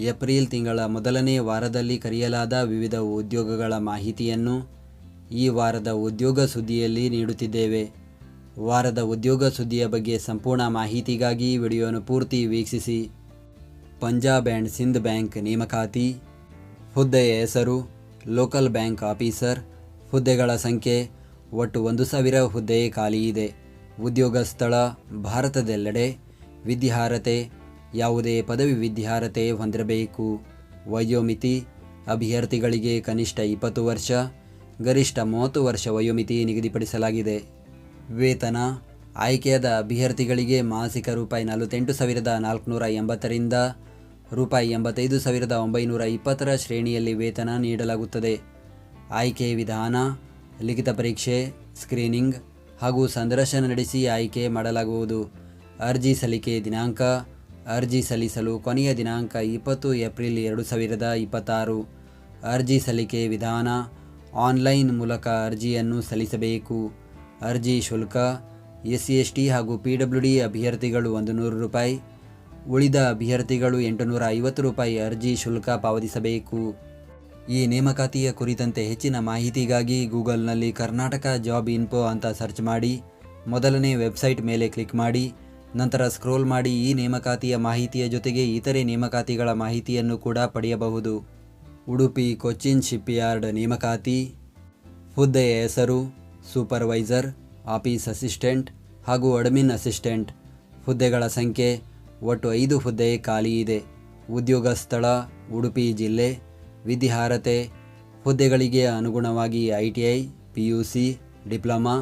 April ತಿಂಗಳ ಮೊದಲನೇ ವಾರದಲ್ಲಿ ಕರೆಯಲಾದ ವಿವಿಧ ಉದ್ಯೋಗಗಳ ಮಾಹಿತಿಯನ್ನು ಈ ವಾರದ ಉದ್ಯೋಗ ಸುದ್ದಿಯಲ್ಲಿ ನೀಡುತ್ತಿದ್ದೇವೆ. ವಾರದ ಉದ್ಯೋಗ ಸುದ್ದಿಯ ಬಗ್ಗೆ ಸಂಪೂರ್ಣ ಮಾಹಿತಿಗಾಗಿ ವಿಡಿಯೋನ ಪೂರ್ತಿ ವೀಕ್ಷಿಸಿ. ಪಂಜಾಬ್ ಆ್ಯಂಡ್ ಸಿಂಧ್ ಬ್ಯಾಂಕ್ ನೇಮಕಾತಿ. ಹುದ್ದೆಯ ಹೆಸರು ಲೋಕಲ್ ಬ್ಯಾಂಕ್ ಆಫೀಸರ್. ಹುದ್ದೆಗಳ ಸಂಖ್ಯೆ ಒಟ್ಟು 1000 ಹುದ್ದೆ ಖಾಲಿ ಇದೆ. ಉದ್ಯೋಗ ಸ್ಥಳ ಭಾರತದೆಲ್ಲೆಡೆ. ವಿದ್ಯಾರ್ಹತೆ ಯಾವುದೇ ಪದವಿ ವಿದ್ಯಾರ್ಹತೆ ಹೊಂದಿರಬೇಕು. ವಯೋಮಿತಿ ಅಭ್ಯರ್ಥಿಗಳಿಗೆ ಕನಿಷ್ಠ 20 ವರ್ಷ, ಗರಿಷ್ಠ 30 ವರ್ಷ ವಯೋಮಿತಿ ನಿಗದಿಪಡಿಸಲಾಗಿದೆ. ವೇತನ ಆಯ್ಕೆಯಾದ ಅಭ್ಯರ್ಥಿಗಳಿಗೆ ಮಾಸಿಕ ರೂಪಾಯಿ 48,480 ರಿಂದ ರೂಪಾಯಿ 85,920 ಶ್ರೇಣಿಯಲ್ಲಿ ವೇತನ ನೀಡಲಾಗುತ್ತದೆ. ಆಯ್ಕೆ ವಿಧಾನ ಲಿಖಿತ ಪರೀಕ್ಷೆ, ಸ್ಕ್ರೀನಿಂಗ್ ಹಾಗೂ ಸಂದರ್ಶನ ನಡೆಸಿ ಆಯ್ಕೆ ಮಾಡಲಾಗುವುದು. ಅರ್ಜಿ ಸಲ್ಲಿಕೆ ದಿನಾಂಕ ಅರ್ಜಿ ಸಲ್ಲಿಸಲು ಕೊನೆಯ ದಿನಾಂಕ 20 ಏಪ್ರಿಲ್ 2026. ಅರ್ಜಿ ಸಲ್ಲಿಕೆ ವಿಧಾನ ಆನ್ಲೈನ್ ಮೂಲಕ ಅರ್ಜಿಯನ್ನು ಸಲ್ಲಿಸಬೇಕು. ಅರ್ಜಿ ಶುಲ್ಕ SC/ST ಹಾಗೂ PWD ಅಭ್ಯರ್ಥಿಗಳು 100 ರೂಪಾಯಿ, ಉಳಿದ ಅಭ್ಯರ್ಥಿಗಳು 850 ರೂಪಾಯಿ ಅರ್ಜಿ ಶುಲ್ಕ ಪಾವತಿಸಬೇಕು. ಈ ನೇಮಕಾತಿಯ ಕುರಿತಂತೆ ಹೆಚ್ಚಿನ ಮಾಹಿತಿಗಾಗಿ ಗೂಗಲ್ನಲ್ಲಿ ಕರ್ನಾಟಕ ಜಾಬ್ ಇನ್ಫೋ ಅಂತ ಸರ್ಚ್ ಮಾಡಿ ಮೊದಲನೇ ವೆಬ್ಸೈಟ್ ಮೇಲೆ ಕ್ಲಿಕ್ ಮಾಡಿ ನಂತರ ಸ್ಕ್ರೋಲ್ ಮಾಡಿ ಈ ನೇಮಕಾತಿಯ ಮಾಹಿತಿಯ ಜೊತೆಗೆ ಇತರೆ ನೇಮಕಾತಿಗಳ ಮಾಹಿತಿಯನ್ನು ಕೂಡ ಪಡೆಯಬಹುದು. ಉಡುಪಿ ಕೊಚ್ಚಿನ್ ಶಿಪ್ಯಾರ್ಡ್ ನೇಮಕಾತಿ. ಹುದ್ದೆಯ ಹೆಸರು ಸೂಪರ್ವೈಸರ್, ಆಫೀಸ್ ಅಸಿಸ್ಟೆಂಟ್ ಹಾಗೂ ಅಡ್ಮಿನ್ ಅಸಿಸ್ಟೆಂಟ್. ಹುದ್ದೆಗಳ ಸಂಖ್ಯೆ ಒಟ್ಟು 5 ಹುದ್ದೆ ಖಾಲಿ ಇದೆ. ಉದ್ಯೋಗ ಸ್ಥಳ ಉಡುಪಿ ಜಿಲ್ಲೆ. ವಿದ್ಯಾರ್ಹತೆ ಹುದ್ದೆಗಳಿಗೆ ಅನುಗುಣವಾಗಿ ITI, PUC, ಡಿಪ್ಲೊಮಾ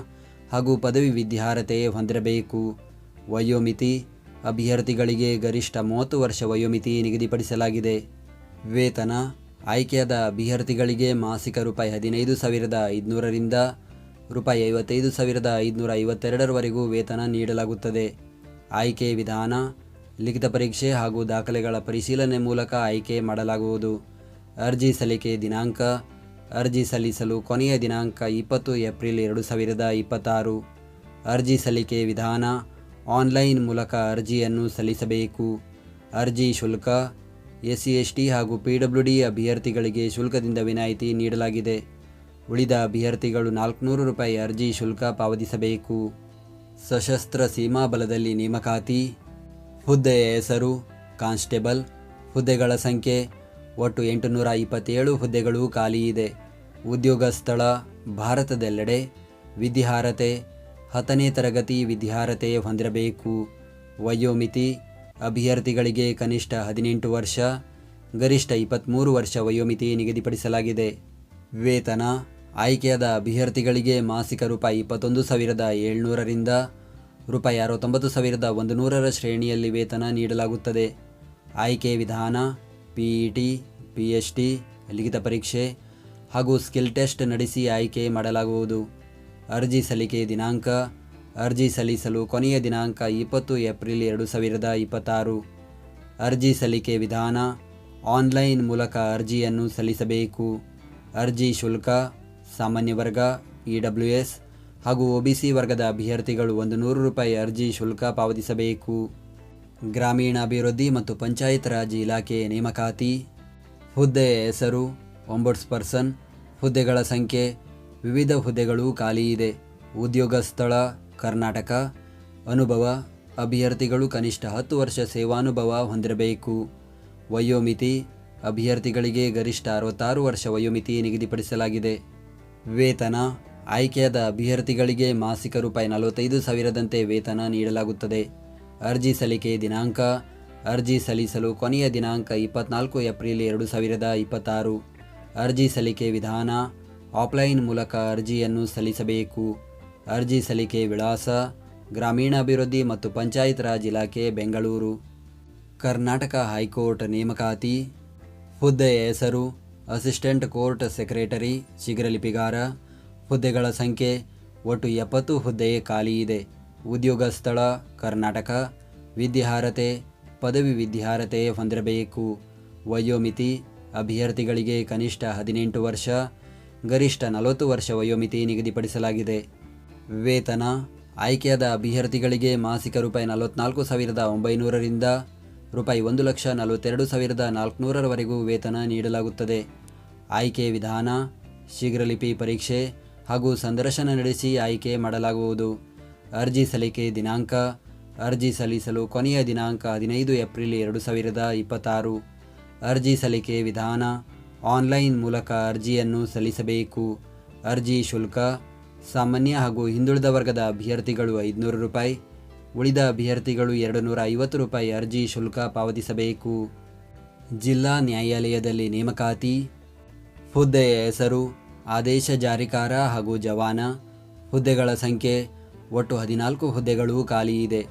ಹಾಗೂ ಪದವಿ ವಿದ್ಯಾರ್ಹತೆ ಹೊಂದಿರಬೇಕು. ವಯೋಮಿತಿ ಅಭ್ಯರ್ಥಿಗಳಿಗೆ ಗರಿಷ್ಠ 30 ವರ್ಷ ವಯೋಮಿತಿ ನಿಗದಿಪಡಿಸಲಾಗಿದೆ. ವೇತನ ಆಯ್ಕೆಯಾದ ಅಭ್ಯರ್ಥಿಗಳಿಗೆ ಮಾಸಿಕ ರೂಪಾಯಿ 15,500 ರಿಂದ ರೂಪಾಯಿ 55,552 ವೇತನ ನೀಡಲಾಗುತ್ತದೆ. ಆಯ್ಕೆ ವಿಧಾನ ಲಿಖಿತ ಪರೀಕ್ಷೆ ಹಾಗೂ ದಾಖಲೆಗಳ ಪರಿಶೀಲನೆ ಮೂಲಕ ಆಯ್ಕೆ ಮಾಡಲಾಗುವುದು. ಅರ್ಜಿ ಸಲ್ಲಿಕೆ ದಿನಾಂಕ ಅರ್ಜಿ ಸಲ್ಲಿಸಲು ಕೊನೆಯ ದಿನಾಂಕ 20 ಏಪ್ರಿಲ್ 2026. ಅರ್ಜಿ ಸಲ್ಲಿಕೆ ವಿಧಾನ ಆನ್ಲೈನ್ ಮೂಲಕ ಅರ್ಜಿಯನ್ನು ಸಲ್ಲಿಸಬೇಕು. ಅರ್ಜಿ ಶುಲ್ಕ SC/ST ಹಾಗೂ PWD ಅಭ್ಯರ್ಥಿಗಳಿಗೆ ಶುಲ್ಕದಿಂದ ವಿನಾಯಿತಿ ನೀಡಲಾಗಿದೆ. ಉಳಿದ ಅಭ್ಯರ್ಥಿಗಳು 400 ರೂಪಾಯಿ ಅರ್ಜಿ ಶುಲ್ಕ ಪಾವತಿಸಬೇಕು. ಸಶಸ್ತ್ರ ಸೀಮಾ ಬಲದಲ್ಲಿ ನೇಮಕಾತಿ. ಹುದ್ದೆಯ ಹೆಸರು ಕಾನ್ಸ್ಟೇಬಲ್. ಹುದ್ದೆಗಳ ಸಂಖ್ಯೆ ಒಟ್ಟು 827 ಹುದ್ದೆಗಳು ಖಾಲಿ ಇದೆ. ಉದ್ಯೋಗ ಸ್ಥಳ ಭಾರತದೆಲ್ಲೆಡೆ. ವಿದ್ಯಾರ್ಹತೆ 10ನೇ ತರಗತಿ ವಿದ್ಯಾರ್ಹತೆ ಹೊಂದಿರಬೇಕು. ವಯೋಮಿತಿ ಅಭ್ಯರ್ಥಿಗಳಿಗೆ ಕನಿಷ್ಠ 18 ವರ್ಷ, ಗರಿಷ್ಠ 23 ವರ್ಷ ವಯೋಮಿತಿ ನಿಗದಿಪಡಿಸಲಾಗಿದೆ. ವೇತನ ಆಯ್ಕೆಯಾದ ಅಭ್ಯರ್ಥಿಗಳಿಗೆ ಮಾಸಿಕ ರೂಪಾಯಿ 21,700 ರಿಂದ ರೂಪಾಯಿ 69,100 ಶ್ರೇಣಿಯಲ್ಲಿ ವೇತನ ನೀಡಲಾಗುತ್ತದೆ. ಆಯ್ಕೆ ವಿಧಾನ PET, PST, ಲಿಖಿತ ಪರೀಕ್ಷೆ ಹಾಗೂ ಸ್ಕಿಲ್ ಟೆಸ್ಟ್ ನಡೆಸಿ ಆಯ್ಕೆ ಮಾಡಲಾಗುವುದು. ಅರ್ಜಿ ಸಲ್ಲಿಕೆ ದಿನಾಂಕ ಅರ್ಜಿ ಸಲ್ಲಿಸಲು ಕೊನೆಯ ದಿನಾಂಕ 20 ಏಪ್ರಿಲ್ 2026. ಅರ್ಜಿ ಸಲ್ಲಿಕೆ ವಿಧಾನ ಆನ್ಲೈನ್ ಮೂಲಕ ಅರ್ಜಿಯನ್ನು ಸಲ್ಲಿಸಬೇಕು. ಅರ್ಜಿ ಶುಲ್ಕ ಸಾಮಾನ್ಯ ವರ್ಗ, EWS ಹಾಗೂ OBC ವರ್ಗದ ಅಭ್ಯರ್ಥಿಗಳು 100 ರೂಪಾಯಿ ಅರ್ಜಿ ಶುಲ್ಕ ಪಾವತಿಸಬೇಕು. ಗ್ರಾಮೀಣಾಭಿವೃದ್ಧಿ ಮತ್ತು ಪಂಚಾಯತ್ ರಾಜ್ ಇಲಾಖೆ ನೇಮಕಾತಿ. ಹುದ್ದೆಯ ಹೆಸರು ಒಂಬಡ್ಸ್ಪರ್ಸನ್. ಹುದ್ದೆಗಳ ಸಂಖ್ಯೆ ವಿವಿಧ ಹುದ್ದೆಗಳು ಖಾಲಿ ಇದೆ. ಉದ್ಯೋಗ ಸ್ಥಳ ಕರ್ನಾಟಕ. ಅನುಭವ ಅಭ್ಯರ್ಥಿಗಳು ಕನಿಷ್ಠ 10 ವರ್ಷ ಸೇವಾನುಭವ ಹೊಂದಿರಬೇಕು. ವಯೋಮಿತಿ ಅಭ್ಯರ್ಥಿಗಳಿಗೆ ಗರಿಷ್ಠ 66 ವರ್ಷ ವಯೋಮಿತಿ ನಿಗದಿಪಡಿಸಲಾಗಿದೆ. ವೇತನ ಆಯ್ಕೆಯಾದ ಅಭ್ಯರ್ಥಿಗಳಿಗೆ ಮಾಸಿಕ ರೂಪಾಯಿ 45,000ದಂತೆ ವೇತನ ನೀಡಲಾಗುತ್ತದೆ. ಅರ್ಜಿ ಸಲ್ಲಿಕೆ ದಿನಾಂಕ ಅರ್ಜಿ ಸಲ್ಲಿಸಲು ಕೊನೆಯ ದಿನಾಂಕ 24 ಏಪ್ರಿಲ್ 2026. ಅರ್ಜಿ ಸಲ್ಲಿಕೆ ವಿಧಾನ ಆಫ್ಲೈನ್ ಮೂಲಕ ಅರ್ಜಿಯನ್ನು ಸಲ್ಲಿಸಬೇಕು. ಅರ್ಜಿ ಸಲ್ಲಿಕೆ ವಿಳಾಸ ಗ್ರಾಮೀಣಾಭಿವೃದ್ಧಿ ಮತ್ತು ಪಂಚಾಯತ್ ರಾಜ್ ಇಲಾಖೆ, ಬೆಂಗಳೂರು. ಕರ್ನಾಟಕ ಹೈಕೋರ್ಟ್ ನೇಮಕಾತಿ. ಹುದ್ದೆಯ ಹೆಸರು ಅಸಿಸ್ಟೆಂಟ್ ಕೋರ್ಟ್ ಸೆಕ್ರೆಟರಿ, ಶೀಘ್ರಲಿಪಿಗಾರ. ಹುದ್ದೆಗಳ ಸಂಖ್ಯೆ ಒಟ್ಟು 70 ಹುದ್ದೆ ಖಾಲಿ ಇದೆ. ಉದ್ಯೋಗ ಸ್ಥಳ ಕರ್ನಾಟಕ. ವಿದ್ಯಾರ್ಹತೆ ಪದವಿ ವಿದ್ಯಾರ್ಹತೆ ಹೊಂದಿರಬೇಕು. ವಯೋಮಿತಿ ಅಭ್ಯರ್ಥಿಗಳಿಗೆ ಕನಿಷ್ಠ 18 ವರ್ಷ, ಗರಿಷ್ಠ 40 ವರ್ಷ ವಯೋಮಿತಿ ನಿಗದಿಪಡಿಸಲಾಗಿದೆ. ವೇತನ ಆಯ್ಕೆಯಾದ ಅಭ್ಯರ್ಥಿಗಳಿಗೆ ಮಾಸಿಕ ರೂಪಾಯಿ 44,900 ರಿಂದ ರೂಪಾಯಿ 1,42,400ರವರೆಗೂ ವೇತನ ನೀಡಲಾಗುತ್ತದೆ. ಆಯ್ಕೆ ವಿಧಾನ: ಶೀಘ್ರಲಿಪಿ ಪರೀಕ್ಷೆ ಹಾಗೂ ಸಂದರ್ಶನ ನಡೆಸಿ ಆಯ್ಕೆ ಮಾಡಲಾಗುವುದು. ಅರ್ಜಿ ಸಲ್ಲಿಕೆ ದಿನಾಂಕ: ಅರ್ಜಿ ಸಲ್ಲಿಸಲು ಕೊನೆಯ ದಿನಾಂಕ 15 ಏಪ್ರಿಲ್ 2026. ಅರ್ಜಿ ಸಲ್ಲಿಕೆ ವಿಧಾನ: ಆನ್ಲೈನ್ ಮೂಲಕ ಅರ್ಜಿಯನ್ನು ಸಲ್ಲಿಸಬೇಕು. ಅರ್ಜಿ ಶುಲ್ಕ: ಸಾಮಾನ್ಯ ಹಾಗೂ ಹಿಂದುಳಿದ ವರ್ಗದ ಅಭ್ಯರ್ಥಿಗಳು 500 ರೂಪಾಯಿ, ಉಳಿದ ಅಭ್ಯರ್ಥಿಗಳು 250 ರೂಪಾಯಿ ಅರ್ಜಿ ಶುಲ್ಕ ಪಾವತಿಸಬೇಕು. ಜಿಲ್ಲಾ ನ್ಯಾಯಾಲಯದಲ್ಲಿ ನೇಮಕಾತಿ. ಹುದ್ದೆಯ ಹೆಸರು: ಆದೇಶ ಜಾರಿಕಾರ ಹಾಗೂ ಜವಾನ. ಹುದ್ದೆಗಳ ಸಂಖ್ಯೆ: ಒಟ್ಟು 14 ಹುದ್ದೆಗಳು ಖಾಲಿ ಇದೆ.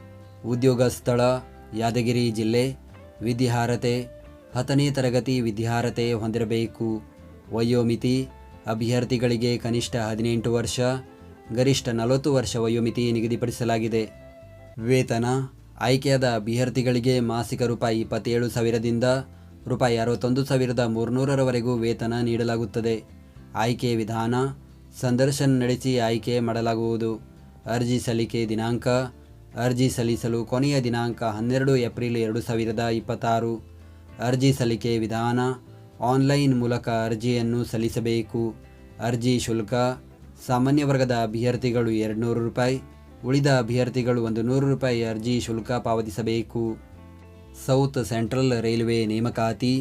ಉದ್ಯೋಗ ಸ್ಥಳ: ಯಾದಗಿರಿ ಜಿಲ್ಲೆ. ವಿದ್ಯಾರ್ಹತೆ: 10ನೇ ತರಗತಿ ವಿದ್ಯಾರ್ಹತೆ ಹೊಂದಿರಬೇಕು. ವಯೋಮಿತಿ: ಅಭ್ಯರ್ಥಿಗಳಿಗೆ ಕನಿಷ್ಠ 18 ವರ್ಷ, ಗರಿಷ್ಠ 40 ವರ್ಷ ವಯೋಮಿತಿ ನಿಗದಿಪಡಿಸಲಾಗಿದೆ. ವೇತನ: ಆಯ್ಕೆಯಾದ ಅಭ್ಯರ್ಥಿಗಳಿಗೆ ಮಾಸಿಕ ರೂಪಾಯಿ 27,000ದಿಂದ ರೂಪಾಯಿ 61,300ರವರೆಗೂ ವೇತನ ನೀಡಲಾಗುತ್ತದೆ. ಆಯ್ಕೆ ವಿಧಾನ: ಸಂದರ್ಶನ ನಡೆಸಿ ಆಯ್ಕೆ ಮಾಡಲಾಗುವುದು. ಅರ್ಜಿ ಸಲ್ಲಿಕೆ ದಿನಾಂಕ: ಅರ್ಜಿ ಸಲ್ಲಿಸಲು ಕೊನೆಯ ದಿನಾಂಕ 12 ಏಪ್ರಿಲ್ 2026. ಅರ್ಜಿ ಸಲ್ಲಿಕೆ ವಿಧಾನ: ಆನ್ಲೈನ್ ಮೂಲಕ ಅರ್ಜಿಯನ್ನು ಸಲ್ಲಿಸಬೇಕು. ಅರ್ಜಿ ಶುಲ್ಕ: ಸಾಮಾನ್ಯ ವರ್ಗದ ಅಭ್ಯರ್ಥಿಗಳು 200 ರೂಪಾಯಿ, ಉಳಿದ ಅಭ್ಯರ್ಥಿಗಳು 100 ರೂಪಾಯಿ ಅರ್ಜಿ ಶುಲ್ಕ ಪಾವತಿಸಬೇಕು. ಸೌತ್ ಸೆಂಟ್ರಲ್ ರೈಲ್ವೆ ನೇಮಕಾತಿ.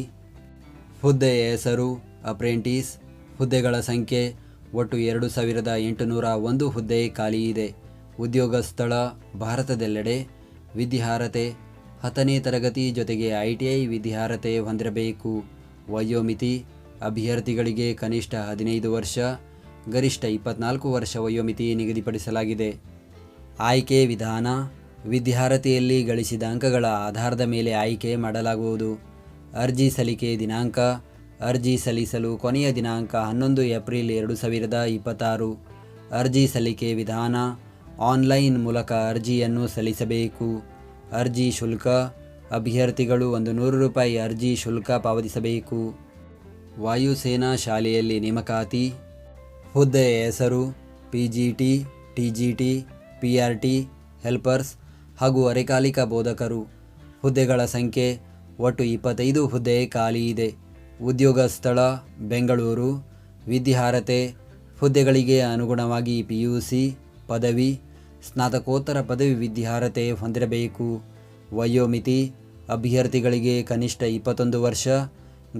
ಹುದ್ದೆಯ ಹೆಸರು: ಅಪ್ರೆಂಟಿಸ್. ಹುದ್ದೆಗಳ ಸಂಖ್ಯೆ: ಒಟ್ಟು 2,801 ಹುದ್ದೆ ಖಾಲಿ ಇದೆ. ಉದ್ಯೋಗ ಸ್ಥಳ: ಭಾರತದೆಲ್ಲೆಡೆ. ವಿದ್ಯಾರ್ಹತೆ: 10ನೇ ತರಗತಿ ಜೊತೆಗೆ ITI ವಿದ್ಯಾರ್ಹತೆ ಹೊಂದಿರಬೇಕು. ವಯೋಮಿತಿ: ಅಭ್ಯರ್ಥಿಗಳಿಗೆ ಕನಿಷ್ಠ 15 ವರ್ಷ, ಗರಿಷ್ಠ 24 ವರ್ಷ ವಯೋಮಿತಿ ನಿಗದಿಪಡಿಸಲಾಗಿದೆ. ಆಯ್ಕೆ ವಿಧಾನ: ವಿದ್ಯಾರ್ಹತೆಯಲ್ಲಿ ಗಳಿಸಿದ ಅಂಕಗಳ ಆಧಾರದ ಮೇಲೆ ಆಯ್ಕೆ ಮಾಡಲಾಗುವುದು. ಅರ್ಜಿ ಸಲ್ಲಿಕೆ ದಿನಾಂಕ: ಅರ್ಜಿ ಸಲ್ಲಿಸಲು ಕೊನೆಯ ದಿನಾಂಕ 11 ಏಪ್ರಿಲ್ 2026. ಅರ್ಜಿ ಸಲ್ಲಿಕೆ ವಿಧಾನ: ಆನ್ಲೈನ್ ಮೂಲಕ ಅರ್ಜಿಯನ್ನು ಸಲ್ಲಿಸಬೇಕು. ಅರ್ಜಿ ಶುಲ್ಕ: ಅಭ್ಯರ್ಥಿಗಳು 100 ರೂಪಾಯಿ ಅರ್ಜಿ ಶುಲ್ಕ ಪಾವತಿಸಬೇಕು. ವಾಯುಸೇನಾ ಶಾಲೆಯಲ್ಲಿ ನೇಮಕಾತಿ. ಹುದ್ದೆಯ ಹೆಸರು: PGT, TGT, PRT, ಹೆಲ್ಪರ್ಸ್ ಹಾಗೂ ಅರೆಕಾಲಿಕ ಬೋಧಕರು. ಹುದ್ದೆಗಳ ಸಂಖ್ಯೆ: ಒಟ್ಟು 25 ಹುದ್ದೆ ಖಾಲಿ ಇದೆ. ಉದ್ಯೋಗ ಸ್ಥಳ: ಬೆಂಗಳೂರು. ವಿದ್ಯಾರ್ಹತೆ: ಹುದ್ದೆಗಳಿಗೆ ಅನುಗುಣವಾಗಿ PUC, ಪದವಿ, ಸ್ನಾತಕೋತ್ತರ ಪದವಿ ವಿದ್ಯಾರ್ಹತೆ ಹೊಂದಿರಬೇಕು. ವಯೋಮಿತಿ: ಅಭ್ಯರ್ಥಿಗಳಿಗೆ ಕನಿಷ್ಠ 21 ವರ್ಷ,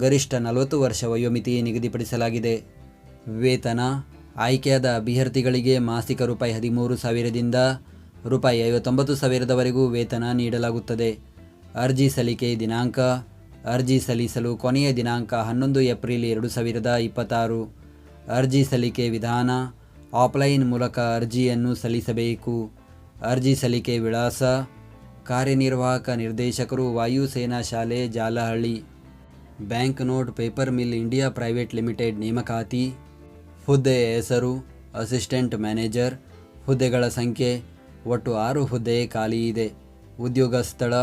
ಗರಿಷ್ಠ 40 ವರ್ಷ ವಯೋಮಿತಿ ನಿಗದಿಪಡಿಸಲಾಗಿದೆ. ವೇತನ: ಆಯ್ಕೆಯಾದ ಅಭ್ಯರ್ಥಿಗಳಿಗೆ ಮಾಸಿಕ ರೂಪಾಯಿ 13,000ದಿಂದ ರೂಪಾಯಿ 59,000ರವರೆಗೂ ವೇತನ ನೀಡಲಾಗುತ್ತದೆ. ಅರ್ಜಿ ಸಲ್ಲಿಕೆ ದಿನಾಂಕ: ಅರ್ಜಿ ಸಲ್ಲಿಸಲು ಕೊನೆಯ ದಿನಾಂಕ 11 ಏಪ್ರಿಲ್ 2026. ಅರ್ಜಿ ಸಲ್ಲಿಕೆ ವಿಧಾನ: ಆಫ್ಲೈನ್ ಮೂಲಕ ಅರ್ಜಿಯನ್ನು ಸಲ್ಲಿಸಬೇಕು. ಅರ್ಜಿ ಸಲ್ಲಿಕೆ ವಿಳಾಸ: ಕಾರ್ಯನಿರ್ವಾಹಕ ನಿರ್ದೇಶಕರು, ವಾಯುಸೇನಾ ಶಾಲೆ, Jalahalli. Bank note paper mill India private limited ನೇಮಕಾತಿ. ಹುದ್ದೆಯ ಹೆಸರು: ಅಸಿಸ್ಟೆಂಟ್ ಮ್ಯಾನೇಜರ್. ಹುದ್ದೆಗಳ ಸಂಖ್ಯೆ: ಒಟ್ಟು 6 ಹುದ್ದೆ ಖಾಲಿ ಇದೆ. ಉದ್ಯೋಗ ಸ್ಥಳ: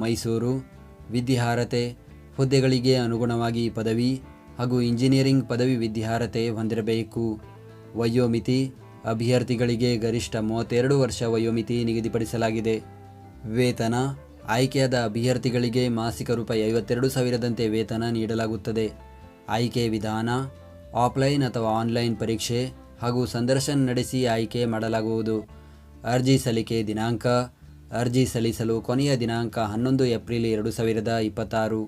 ಮೈಸೂರು. ವಿದ್ಯಾರ್ಹತೆ: ಹುದ್ದೆಗಳಿಗೆ ಅನುಗುಣವಾಗಿ ಪದವಿ ಹಾಗೂ ಇಂಜಿನಿಯರಿಂಗ್ ಪದವಿ ವಿದ್ಯಾರ್ಹತೆ ಹೊಂದಿರಬೇಕು. ವಯೋಮಿತಿ: ಅಭ್ಯರ್ಥಿಗಳಿಗೆ ಗರಿಷ್ಠ 32 ವರ್ಷ ವಯೋಮಿತಿ ನಿಗದಿಪಡಿಸಲಾಗಿದೆ. ವೇತನ: ಆಯ್ಕೆಯಾದ ಅಭ್ಯರ್ಥಿಗಳಿಗೆ ಮಾಸಿಕ ರೂಪಾಯಿ 52,000ದಂತೆ ವೇತನ ನೀಡಲಾಗುತ್ತದೆ. ಆಯ್ಕೆ ವಿಧಾನ: ಆಫ್ಲೈನ್ ಅಥವಾ ಆನ್ಲೈನ್ ಪರೀಕ್ಷೆ ಹಾಗೂ ಸಂದರ್ಶನ ನಡೆಸಿ ಆಯ್ಕೆ ಮಾಡಲಾಗುವುದು. ಅರ್ಜಿ ಸಲ್ಲಿಕೆ ದಿನಾಂಕ: ಅರ್ಜಿ ಸಲ್ಲಿಸಲು ಕೊನೆಯ ದಿನಾಂಕ 11 ಏಪ್ರಿಲ್ 2026.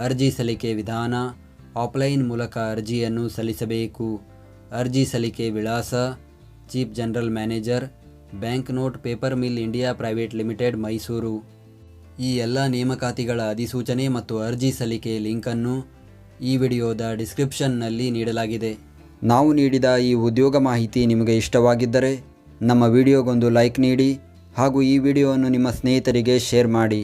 ಅರ್ಜಿ ಸಲ್ಲಿಕೆ ವಿಧಾನ: ಆಫ್ಲೈನ್ ಮೂಲಕ ಅರ್ಜಿಯನ್ನು ಸಲ್ಲಿಸಬೇಕು. ಅರ್ಜಿ ಸಲ್ಲಿಕೆ ವಿಳಾಸ: chief general manager, bank note paper mill India private limited, Mysuru. ಈ ಎಲ್ಲ ನೇಮಕಾತಿಗಳ ಅಧಿಸೂಚನೆ ಮತ್ತು ಅರ್ಜಿ ಸಲ್ಲಿಕೆ ಲಿಂಕನ್ನು ಈ ವಿಡಿಯೋದ ಡಿಸ್ಕ್ರಿಪ್ಷನ್ನಲ್ಲಿ ನೀಡಲಾಗಿದೆ. ನಾವು ನೀಡಿದ ಈ ಉದ್ಯೋಗ ಮಾಹಿತಿ ನಿಮಗೆ ಇಷ್ಟವಾಗಿದ್ದರೆ ನಮ್ಮ ವಿಡಿಯೋಗೊಂದು ಲೈಕ್ ನೀಡಿ ಹಾಗೂ ಈ ವಿಡಿಯೋವನ್ನು ನಿಮ್ಮ ಸ್ನೇಹಿತರಿಗೆ ಶೇರ್ ಮಾಡಿ.